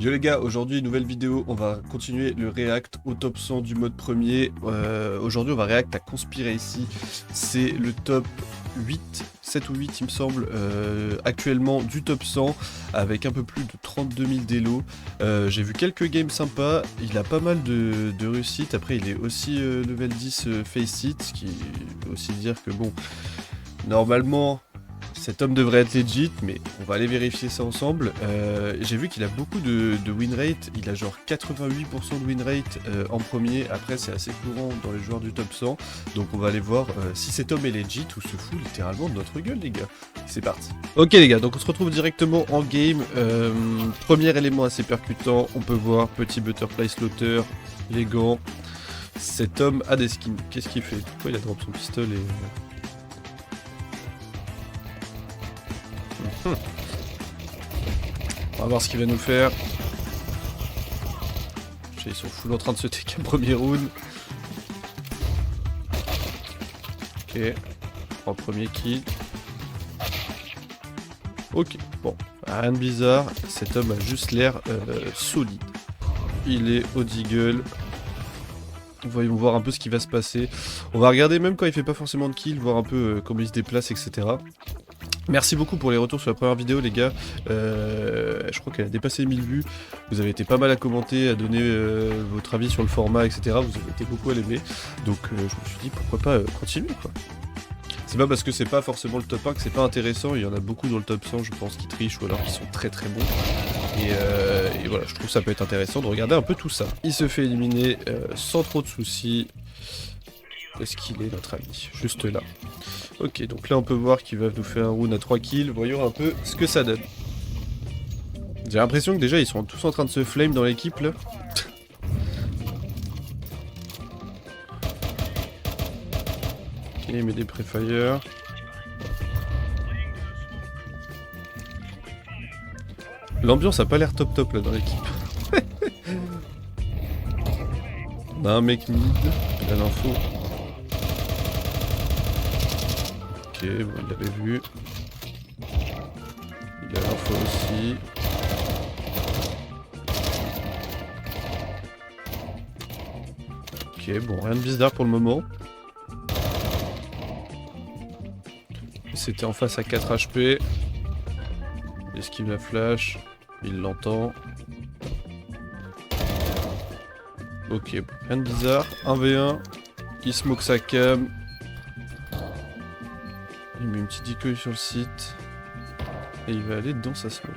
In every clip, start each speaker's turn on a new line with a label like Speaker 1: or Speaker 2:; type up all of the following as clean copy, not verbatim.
Speaker 1: Yo les gars, aujourd'hui nouvelle vidéo, on va continuer le react au top 100 du mode premier. Aujourd'hui on va react à Conspiracy, c'est le top 8, 7 ou 8 il me semble, actuellement du top 100 avec un peu plus de 32 000 d'élo. J'ai vu quelques games sympas, il a pas mal de réussite, après il est aussi level 10 face it, ce qui veut aussi dire que bon, normalement... Cet homme devrait être legit, mais on va aller vérifier ça ensemble. J'ai vu qu'il a beaucoup de win rate, il a genre 88% de win rate en premier, après c'est assez courant dans les joueurs du top 100, donc on va aller voir si cet homme est legit ou se fout littéralement de notre gueule les gars. C'est parti. Ok les gars, donc on se retrouve directement en game. Premier élément assez percutant, on peut voir petit butterfly slaughter, les gants. Cet homme a des skins, qu'est-ce qu'il fait? Pourquoi il a drop son pistolet? On va voir ce qu'il va nous faire. Ils sont full en train de se take un premier round. Ok. En premier kill. Ok. Bon. Rien de bizarre. Cet homme a juste l'air solide. Il est au deagle. Voyons voir un peu ce qui va se passer. On va regarder même quand il fait pas forcément de kill, voir un peu comment il se déplace, etc. Merci beaucoup pour les retours sur la première vidéo les gars, je crois qu'elle a dépassé les 1000 vues, vous avez été pas mal à commenter, à donner votre avis sur le format etc, vous avez été beaucoup à l'aimer, donc je me suis dit pourquoi pas continuer quoi. C'est pas parce que c'est pas forcément le top 1 que c'est pas intéressant, il y en a beaucoup dans le top 100 je pense qui trichent ou alors qui sont très très bons, et voilà je trouve que ça peut être intéressant de regarder un peu tout ça. Il se fait éliminer sans trop de soucis. Où est-ce qu'il est notre ami? Juste là. Ok, donc là on peut voir qu'il va nous faire un round à 3 kills. Voyons un peu ce que ça donne. J'ai l'impression que déjà ils sont tous en train de se flame dans l'équipe là. Ok, il met des pré-fire. L'ambiance a pas l'air top top là dans l'équipe. On a un mec mid, il a l'info. Ok, bon, il l'avait vu. Il a l'info aussi. Ok, bon, rien de bizarre pour le moment. C'était en face à 4 HP. Il esquive la flash. Il l'entend. Ok, bon, rien de bizarre. 1v1. Il smoke sa cam. Il met une petite decoy sur le site. Et il va aller dans sa smoke.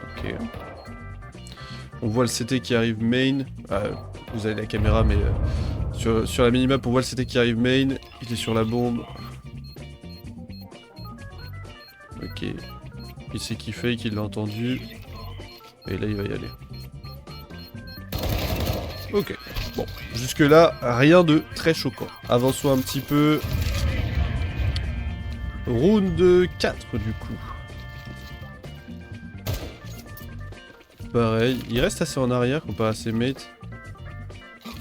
Speaker 1: Ok. On voit le CT qui arrive main. Ah, vous avez la caméra mais sur la minimap on voit le CT qui arrive main. Il est sur la bombe. Ok. Il sait qu'il fait, qu'il l'a entendu. Et là il va y aller. Ok. Bon, jusque là, rien de très choquant. Avançons un petit peu. Round 4 du coup. Pareil, il reste assez en arrière comparé à ses mates.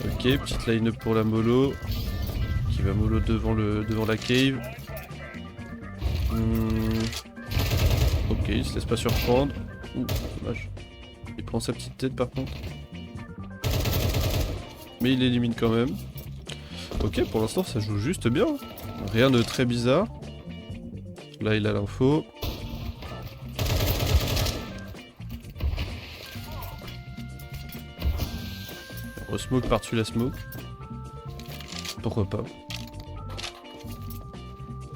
Speaker 1: Ok, petite line-up pour la mollo. Qui va mollo devant la cave. Ok, il se laisse pas surprendre. Ouh, dommage. Il prend sa petite tête par contre. Mais il élimine quand même. Ok, pour l'instant ça joue juste bien. Rien de très bizarre. Là il a l'info. On smoke par-dessus la smoke. Pourquoi pas.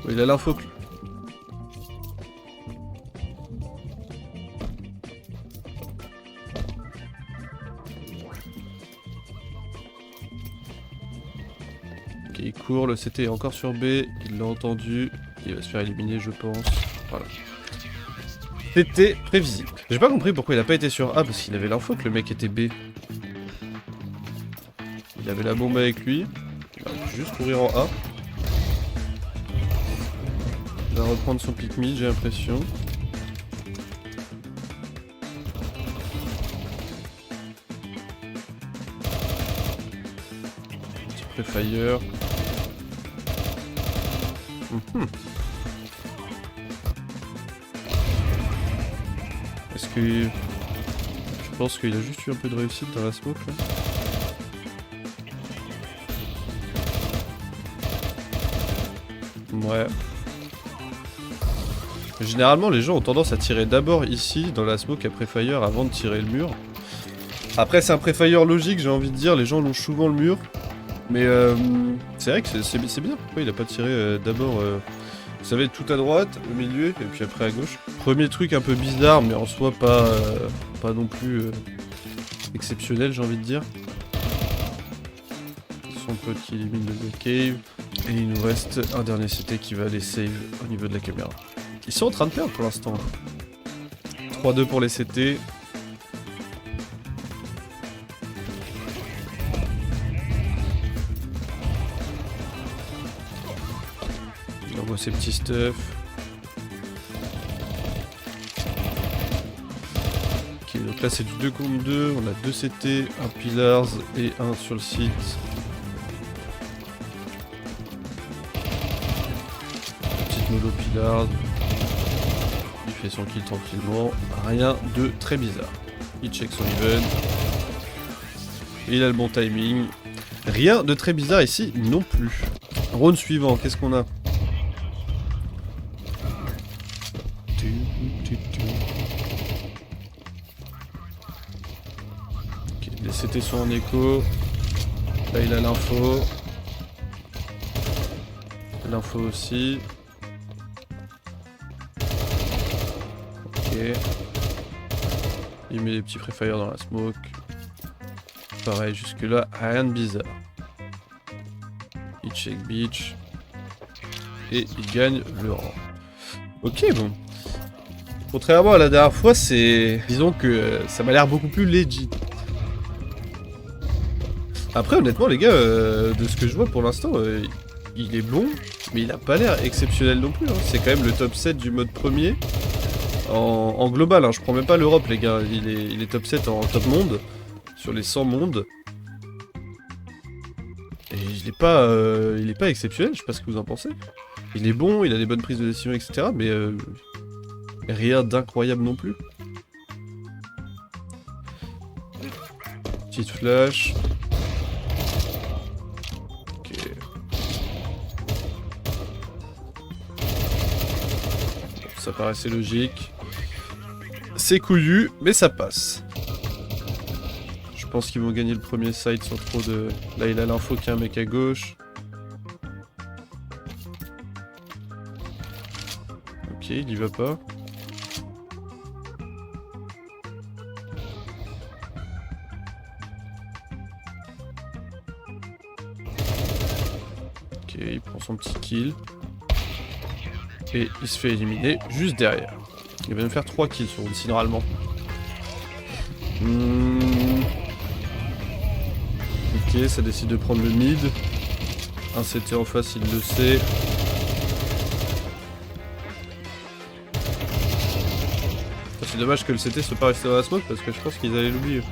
Speaker 1: Il a l'info. Ok, il court, le CT est encore sur B, il l'a entendu, il va se faire éliminer je pense. Voilà. C'était prévisible. J'ai pas compris pourquoi il a pas été sur A parce qu'il avait l'info que le mec était B. Il avait la bombe avec lui. Il va juste courir en A. Il va reprendre son pick mid, j'ai l'impression. Petit pré-fire. Est-ce que... Je pense qu'il a juste eu un peu de réussite dans la smoke là. Ouais. Généralement les gens ont tendance à tirer d'abord ici dans la smoke après fire avant de tirer le mur. Après c'est un pré-fire logique, j'ai envie de dire, les gens longent souvent le mur. Mais c'est vrai que c'est bien, pourquoi il a pas tiré d'abord, vous savez, tout à droite, au milieu, et puis après à gauche. Premier truc un peu bizarre, mais en soi pas non plus exceptionnel, j'ai envie de dire. Son pote qui élimine le cave, et il nous reste un dernier CT qui va les save au niveau de la caméra. Ils sont en train de perdre pour l'instant. 3-2 pour les CT. Il envoie ses petits stuff. Ok, donc là c'est du 2 contre 2. On a 2 CT, un pillars et un sur le site. Petite mollo pillars. Il fait son kill tranquillement. Rien de très bizarre. Il check son even. Il a le bon timing. Rien de très bizarre ici non plus. Round suivant, qu'est-ce qu'on a? Ok, les CT sont en écho. Là il a l'info. L'info aussi. Ok. Il met des petits pré-fire dans la smoke. Pareil, jusque là, rien de bizarre. Il check beach. Et il gagne le rang. Ok, bon. Contrairement à la dernière fois, c'est... Disons que ça m'a l'air beaucoup plus legit. Après, honnêtement, les gars, de ce que je vois pour l'instant, il est bon, mais il a pas l'air exceptionnel non plus. Hein. C'est quand même le top 7 du mode premier. En global, hein, je prends même pas l'Europe, les gars. Il est top 7 en top monde. Sur les 100 mondes. Et il est pas exceptionnel, je sais pas ce que vous en pensez. Il est bon, il a des bonnes prises de décision, etc. Mais rien d'incroyable non plus. Petite flash. Ok. Ça paraissait logique. C'est couillu, mais ça passe. Je pense qu'ils vont gagner le premier side sans trop de... Là il a l'info qu'il y a un mec à gauche. Ok, il y va pas. Ok, il prend son petit kill. Et il se fait éliminer juste derrière. Il va nous faire 3 kills sur ici normalement. Ok, ça décide de prendre le mid. Un CT en face, il le sait. C'est dommage que le CT soit pas resté dans la smoke parce que je pense qu'ils allaient l'oublier.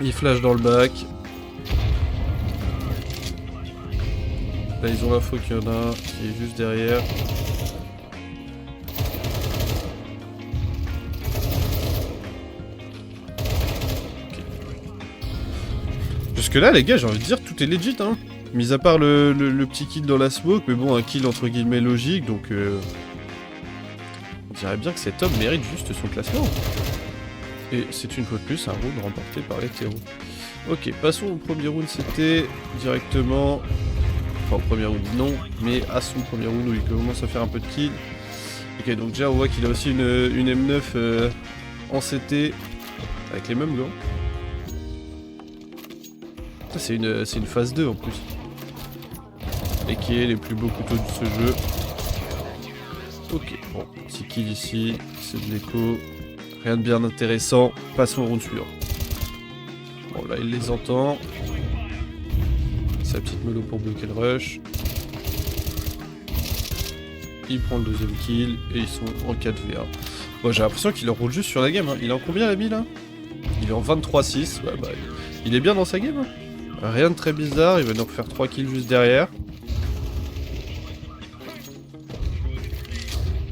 Speaker 1: Il flash dans le bac. Là ils ont l'info qu'il y en a un qui est juste derrière. Jusque là les gars, j'ai envie de dire tout est legit hein. Mis à part le petit kill dans la smoke, mais bon un kill entre guillemets logique donc on dirait bien que cet homme mérite juste son classement. Et c'est une fois de plus un round remporté par les terreaux. Ok, passons au premier round, c'était directement... Enfin au premier round non, mais à son premier round où il commence à faire un peu de kill. Ok, donc déjà on voit qu'il a aussi une M9 en CT avec les mêmes gants. Ça c'est une phase 2 en plus. Et qui est les plus beaux couteaux de ce jeu. Ok, bon, petit kill ici, c'est de l'écho. Rien de bien intéressant, passons au round suivant. Bon là il les entend. Sa petite melo pour bloquer le rush. Il prend le deuxième kill et ils sont en 4v1. Bon j'ai l'impression qu'il enroule juste sur la game. Hein. Il est en combien l'ami là? Il est en 23-6. Ouais, bah, il est bien dans sa game. Hein. Rien de très bizarre, il va nous refaire 3 kills juste derrière.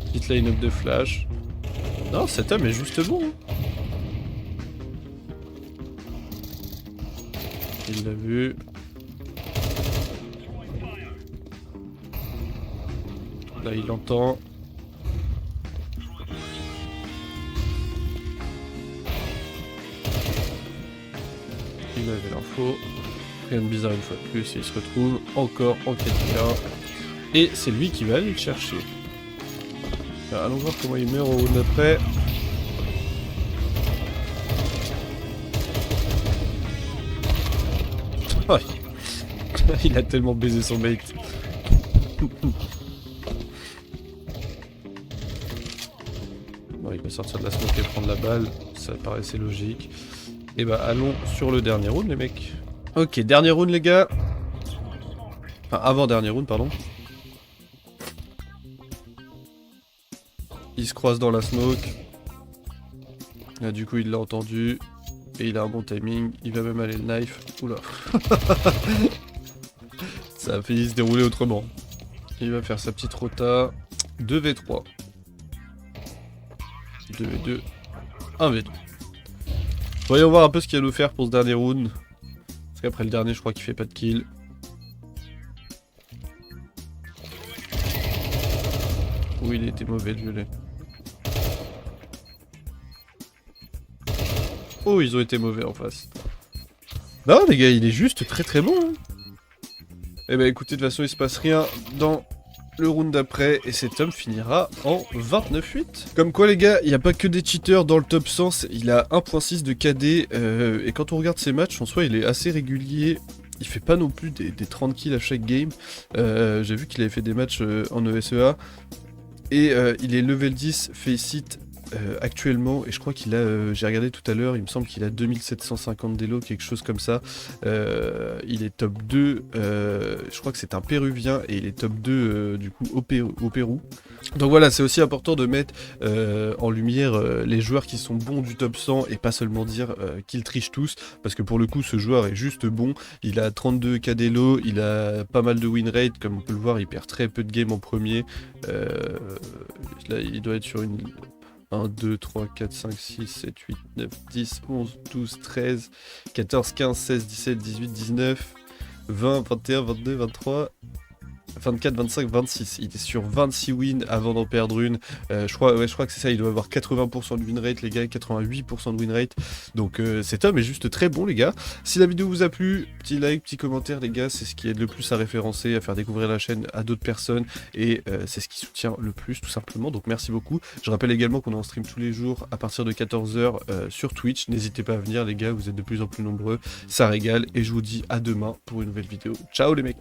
Speaker 1: Petite line-up de flash. Non, cet homme est juste bon. Hein. Il l'a vu. Là, il entend. Il avait l'info. Rien de bizarre une fois de plus, et il se retrouve encore en 4K. Et c'est lui qui va aller le chercher. Alors, allons voir comment il meurt au round d'après. Oh, il a tellement baisé son bait. Bon, il va sortir de la smoke et prendre la balle. Ça paraissait logique. Et bah allons sur le dernier round les mecs. Ok, dernier round les gars. Enfin avant dernier round pardon. Il se croise dans la smoke. Là du coup il l'a entendu. Et il a un bon timing. Il va même aller le knife. Oula. Ça a failli se dérouler autrement. Il va faire sa petite rota. 2v3. 2v2. 1v2. Voyons voir un peu ce qu'il y a à nous faire pour ce dernier round. Parce qu'après le dernier, je crois qu'il fait pas de kill. Oui, il était mauvais le violet. Oh, ils ont été mauvais en face. Non, les gars, il est juste très très bon. Hein. Eh ben écoutez, de toute façon, il se passe rien dans le round d'après et cet homme finira en 29-8. Comme quoi les gars, il n'y a pas que des cheaters dans le top 100, il a 1.6 de KD et quand on regarde ses matchs, en soi il est assez régulier. Il fait pas non plus des 30 kills à chaque game. J'ai vu qu'il avait fait des matchs en ESEA. Et il est level 10 Faceit actuellement, et je crois qu'il a, j'ai regardé tout à l'heure, il me semble qu'il a 2750 d'élo, quelque chose comme ça. Il est top 2, je crois que c'est un Péruvien, et il est top 2 du coup au Pérou. Donc voilà, c'est aussi important de mettre en lumière les joueurs qui sont bons du top 100 et pas seulement dire qu'ils trichent tous, parce que pour le coup ce joueur est juste bon, il a 32 KDLO, il a pas mal de win rate, comme on peut le voir, il perd très peu de games en premier. Là il doit être sur une 1, 2, 3, 4, 5, 6, 7, 8, 9, 10, 11, 12, 13, 14, 15, 16, 17, 18, 19, 20, 21, 22, 23... 24, 25, 26. Il est sur 26 wins avant d'en perdre une. Je crois que c'est ça, il doit avoir 80% de win rate, les gars, 88% de win rate. Donc cet homme est juste très bon, les gars. Si la vidéo vous a plu, petit like, petit commentaire, les gars, c'est ce qui aide le plus à référencer, à faire découvrir la chaîne à d'autres personnes. Et c'est ce qui soutient le plus, tout simplement. Donc merci beaucoup. Je rappelle également qu'on est en stream tous les jours à partir de 14h sur Twitch. N'hésitez pas à venir, les gars, vous êtes de plus en plus nombreux. Ça régale. Et je vous dis à demain pour une nouvelle vidéo. Ciao, les mecs!